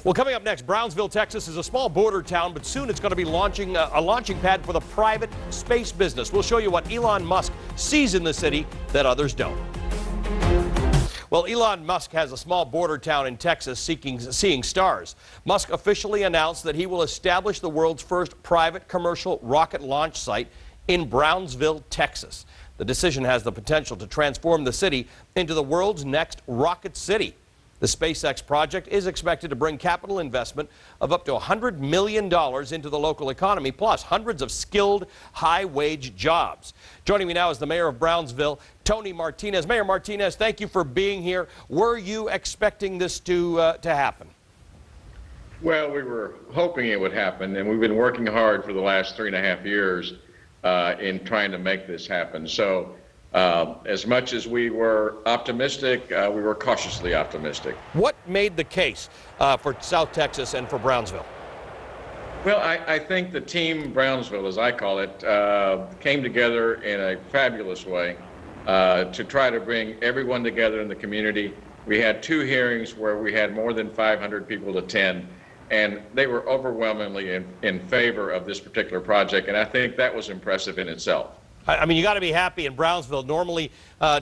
Well, coming up next, Brownsville, Texas is a small border town, but soon it's going to be launching a launching pad for the private space business. We'll show you what Elon Musk sees in the city that others don't. Well, Elon Musk has a small border town in Texas seeing stars. Musk officially announced that he will establish the world's first private commercial rocket launch site in Brownsville, Texas. The decision has the potential to transform the city into the world's next rocket city. The SpaceX project is expected to bring capital investment of up to $100 million into the local economy, plus hundreds of skilled, high-wage jobs. Joining me now is the mayor of Brownsville, Tony Martinez. Mayor Martinez, thank you for being here. Were you expecting this to happen? Well, we were hoping it would happen, and we've been working hard for the last 3.5 years in trying to make this happen. So as much as we were optimistic, we were cautiously optimistic. What made the case for South Texas and for Brownsville? Well, I think the team Brownsville, as I call it, came together in a fabulous way to try to bring everyone together in the community. We had 2 hearings where we had more than 500 people attend, and they were overwhelmingly in favor of this particular project, and I think that was impressive in itself. I mean, you got to be happy in Brownsville. Normally,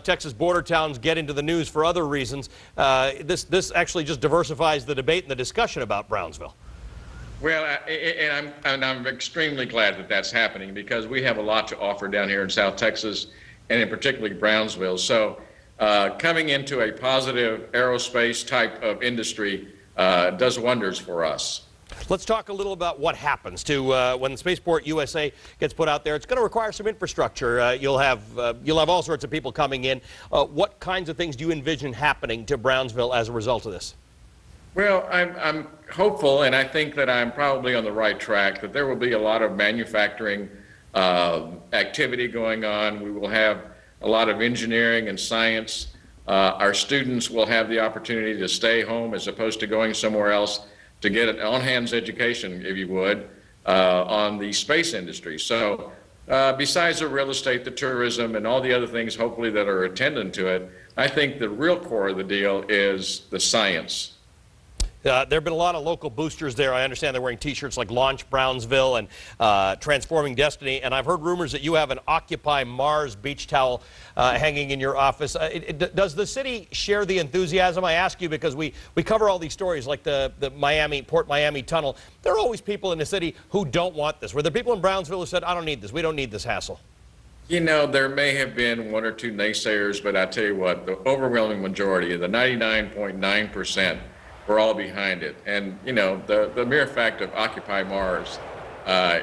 Texas border towns get into the news for other reasons. This actually just diversifies the debate and the discussion about Brownsville. Well, I'm extremely glad that that's happening, because we have a lot to offer down here in South Texas, and in particularly Brownsville. So coming into a positive aerospace type of industry does wonders for us. Let's talk a little about what happens to when Spaceport USA gets put out there. It's going to require some infrastructure. You'll have all sorts of people coming in. What kinds of things do you envision happening to Brownsville as a result of this? Well, I'm hopeful, and I think that I'm probably on the right track, that there will be a lot of manufacturing activity going on. We will have a lot of engineering and science. Our students will have the opportunity to stay home as opposed to going somewhere else, to get an on-hands education, if you would, on the space industry. So besides the real estate, the tourism, and all the other things, hopefully, that are attendant to it, I think the real core of the deal is the science. There have been a lot of local boosters there. I understand they're wearing T-shirts like Launch Brownsville and Transforming Destiny. And I've heard rumors that you have an Occupy Mars beach towel hanging in your office. Does the city share the enthusiasm? I ask you because we cover all these stories like the Port Miami tunnel. There are always people in the city who don't want this. Were there people in Brownsville who said, I don't need this, we don't need this hassle? You know, there may have been 1 or 2 naysayers, but I tell you what, the overwhelming majority, the 99.9%, we're all behind it. And, you know, the mere fact of Occupy Mars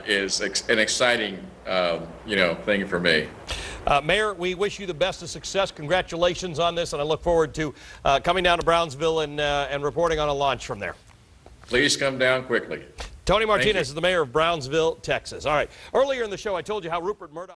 is an exciting, thing for me. Mayor, we wish you the best of success. Congratulations on this, and I look forward to coming down to Brownsville and reporting on a launch from there. Please come down quickly. Tony Martinez is the mayor of Brownsville, Texas. All right. Earlier in the show, I told you how Rupert Murdoch